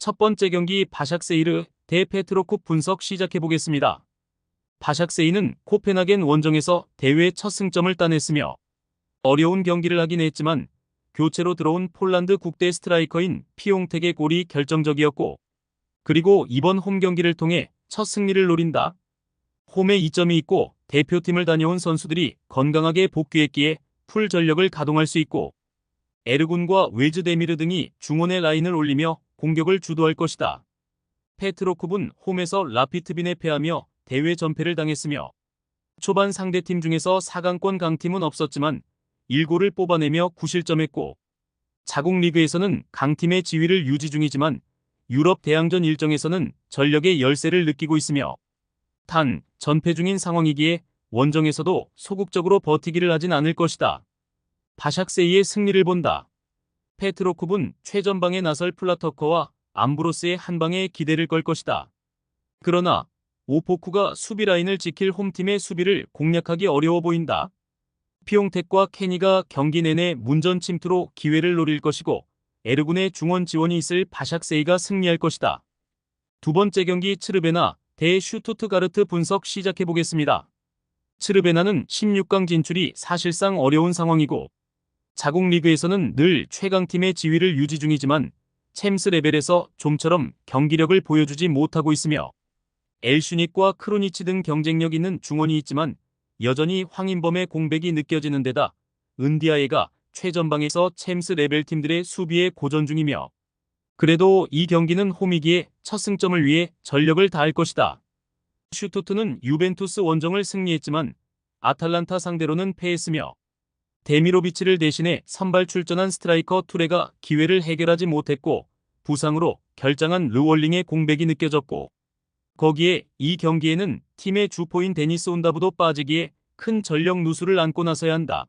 첫 번째 경기 바샥세이르 대 페트로쿱 분석 시작해보겠습니다. 바샥세이는 코펜하겐 원정에서 대회 첫 승점을 따냈으며 어려운 경기를 하긴 했지만 교체로 들어온 폴란드 국대 스트라이커인 피옹텍의 골이 결정적이었고, 그리고 이번 홈 경기를 통해 첫 승리를 노린다. 홈에 이점이 있고 대표팀을 다녀온 선수들이 건강하게 복귀했기에 풀 전력을 가동할 수 있고, 에르군과 웨즈데미르 등이 중원의 라인을 올리며 공격을 주도할 것이다. 페트로쿱은 홈에서 라피트빈에 패하며 대회 전패를 당했으며 초반 상대팀 중에서 4강권 강팀은 없었지만 1골을 뽑아내며 9실점했고, 자국 리그에서는 강팀의 지위를 유지 중이지만 유럽 대항전 일정에서는 전력의 열세를 느끼고 있으며 단 전패 중인 상황이기에 원정에서도 소극적으로 버티기를 하진 않을 것이다. 바샥세이의 승리를 본다. 페트로쿱은 최전방에 나설 플라터커와 암브로스의 한 방에 기대를 걸 것이다. 그러나 오포쿠가 수비 라인을 지킬 홈팀의 수비를 공략하기 어려워 보인다. 피옹텍과 케니가 경기 내내 문전 침투로 기회를 노릴 것이고, 에르군의 중원 지원이 있을 바샥세이가 승리할 것이다. 두 번째 경기 츠르베나 대 슈투트가르트 분석 시작해보겠습니다. 츠르베나는 16강 진출이 사실상 어려운 상황이고, 자국 리그에서는 늘 최강팀의 지위를 유지 중이지만 챔스 레벨에서 좀처럼 경기력을 보여주지 못하고 있으며, 엘슈닉과 크로니치 등 경쟁력 있는 중원이 있지만 여전히 황인범의 공백이 느껴지는 데다 은디아예가 최전방에서 챔스 레벨 팀들의 수비에 고전 중이며, 그래도 이 경기는 홈이기에 첫 승점을 위해 전력을 다할 것이다. 슈투트는 유벤투스 원정을 승리했지만 아탈란타 상대로는 패했으며, 데미로비치를 대신해 선발 출전한 스트라이커 투레가 기회를 해결하지 못했고 부상으로 결장한 르월링의 공백이 느껴졌고, 거기에 이 경기에는 팀의 주포인 데니스 온다브도 빠지기에 큰 전력 누수를 안고 나서야 한다.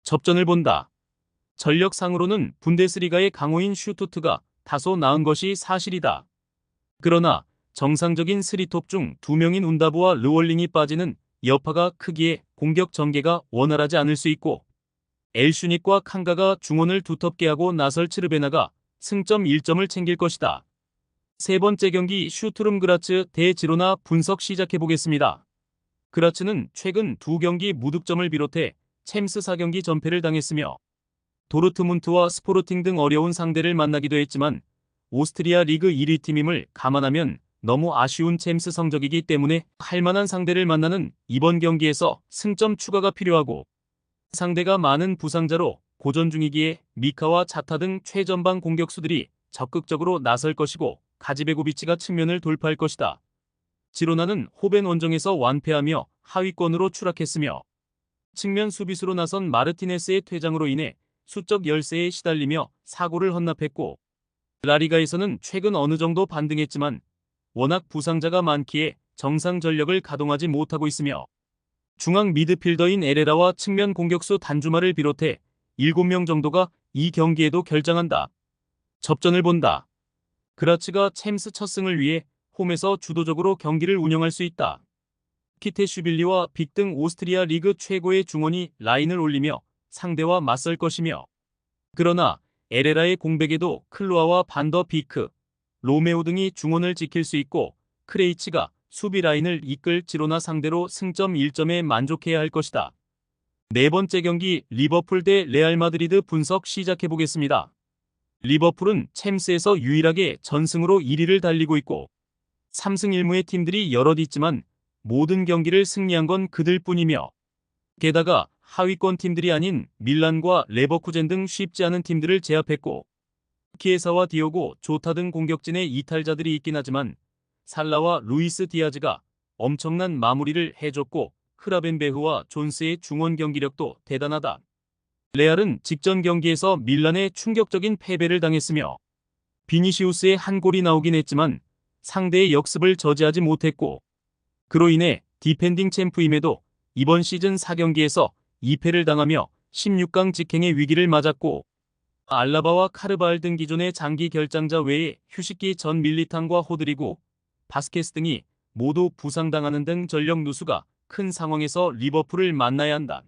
접전을 본다. 전력상으로는 분데스리가의 강호인 슈투트가 다소 나은 것이 사실이다. 그러나 정상적인 3톱 중 2명인 운다브와 르월링이 빠지는 여파가 크기에 공격 전개가 원활하지 않을 수 있고, 엘슈닉과 칸가가 중원을 두텁게 하고 나설 츠르베나가 승점 1점을 챙길 것이다. 세 번째 경기 슈투름 그라츠 대 지로나 분석 시작해보겠습니다. 그라츠는 최근 두 경기 무득점을 비롯해 챔스 4경기 전패를 당했으며 도르트문트와 스포르팅 등 어려운 상대를 만나기도 했지만 오스트리아 리그 1위 팀임을 감안하면 너무 아쉬운 챔스 성적이기 때문에 할만한 상대를 만나는 이번 경기에서 승점 추가가 필요하고, 상대가 많은 부상자로 고전 중이기에 미카와 차타 등 최전방 공격수들이 적극적으로 나설 것이고 가지베고비치가 측면을 돌파할 것이다. 지로나는 호벤 원정에서 완패하며 하위권으로 추락했으며 측면 수비수로 나선 마르티네스의 퇴장으로 인해 수적 열세에 시달리며 사고를 헌납했고, 라리가에서는 최근 어느 정도 반등했지만 워낙 부상자가 많기에 정상 전력을 가동하지 못하고 있으며 중앙 미드필더인 에레라와 측면 공격수 단주마를 비롯해 7명 정도가 이 경기에도 결장한다. 접전을 본다. 그라츠가 챔스 첫 승을 위해 홈에서 주도적으로 경기를 운영할 수 있다. 키테슈빌리와 빅 등 오스트리아 리그 최고의 중원이 라인을 올리며 상대와 맞설 것이며, 그러나 에레라의 공백에도 클로아와 반더 비크, 로메오 등이 중원을 지킬 수 있고 크레이치가 수비 라인을 이끌 지로나 상대로 승점 1점에 만족해야 할 것이다. 네 번째 경기 리버풀 대 레알 마드리드 분석 시작해보겠습니다. 리버풀은 챔스에서 유일하게 전승으로 1위를 달리고 있고 3승 1무의 팀들이 여럿 있지만 모든 경기를 승리한 건 그들 뿐이며, 게다가 하위권 팀들이 아닌 밀란과 레버쿠젠 등 쉽지 않은 팀들을 제압했고, 키에사와 디오고 조타 등 공격진의 이탈자들이 있긴 하지만 살라와 루이스 디아즈가 엄청난 마무리를 해줬고 크라벤베흐와 존스의 중원 경기력도 대단하다. 레알은 직전 경기에서 밀란에 충격적인 패배를 당했으며 비니시우스의 한 골이 나오긴 했지만 상대의 역습을 저지하지 못했고, 그로 인해 디펜딩 챔프임에도 이번 시즌 4경기에서 2패를 당하며 16강 직행의 위기를 맞았고, 알라바와 카르바알 등 기존의 장기 결장자 외에 휴식기 전 밀리탄과 호드리고, 바스케스 등이 모두 부상당하는 등 전력 누수가 큰 상황에서 리버풀을 만나야 한다.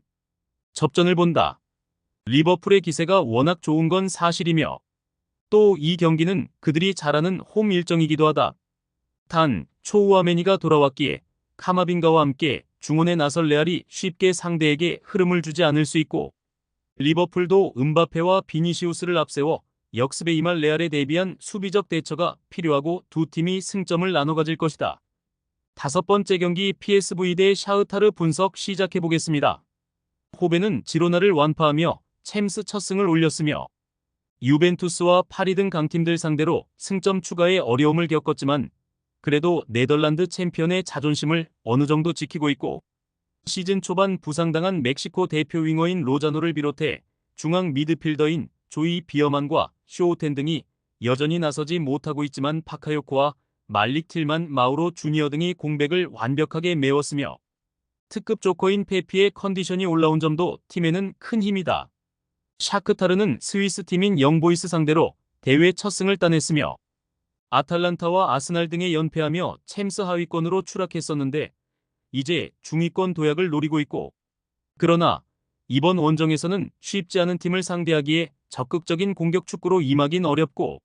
접전을 본다. 리버풀의 기세가 워낙 좋은 건 사실이며 또 이 경기는 그들이 잘하는 홈 일정이기도 하다. 단, 초우아메니가 돌아왔기에 카마빈가와 함께 중원에 나설 레알이 쉽게 상대에게 흐름을 주지 않을 수 있고, 리버풀도 음바페와 비니시우스를 앞세워 역습에 임할 레알에 대비한 수비적 대처가 필요하고 두 팀이 승점을 나눠 가질 것이다. 다섯 번째 경기 PSV 대 샤흐타르 분석 시작해 보겠습니다. 호벤은 지로나를 완파하며 챔스 첫 승을 올렸으며 유벤투스와 파리 등 강팀들 상대로 승점 추가에 어려움을 겪었지만 그래도 네덜란드 챔피언의 자존심을 어느 정도 지키고 있고, 시즌 초반 부상당한 멕시코 대표 윙어인 로자노를 비롯해 중앙 미드필더인 조이 비어만과 쇼호텐 등이 여전히 나서지 못하고 있지만 파카요코와 말릭 틸만, 마우로 주니어 등이 공백을 완벽하게 메웠으며 특급 조커인 페피의 컨디션이 올라온 점도 팀에는 큰 힘이다. 샤크타르는 스위스 팀인 영보이스 상대로 대회 첫 승을 따냈으며 아탈란타와 아스날 등에 연패하며 챔스 하위권으로 추락했었는데 이제 중위권 도약을 노리고 있고, 그러나 이번 원정에서는 쉽지 않은 팀을 상대하기에 적극적인 공격 축구로 임하긴 어렵고,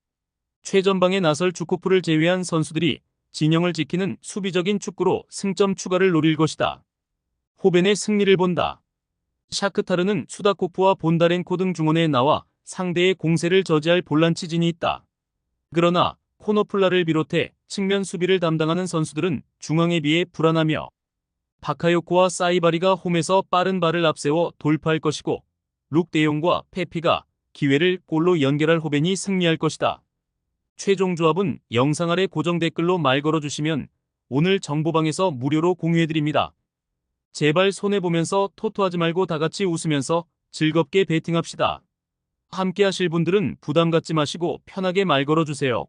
최전방에 나설 주코프를 제외한 선수들이 진영을 지키는 수비적인 축구로 승점 추가를 노릴 것이다. 호벤의 승리를 본다. 샤크타르는 수다코프와 본다렌코 등 중원에 나와 상대의 공세를 저지할 볼란치진이 있다. 그러나 코노플라를 비롯해 측면 수비를 담당하는 선수들은 중앙에 비해 불안하며 바카요코와 사이바리가 홈에서 빠른 발을 앞세워 돌파할 것이고, 룩데용과 페피가 기회를 골로 연결할 호벤이 승리할 것이다. 최종 조합은 영상 아래 고정 댓글로 말 걸어주시면 오늘 정보방에서 무료로 공유해드립니다. 제발 손해보면서 토토하지 말고 다같이 웃으면서 즐겁게 베팅합시다. 함께 하실 분들은 부담 갖지 마시고 편하게 말 걸어주세요.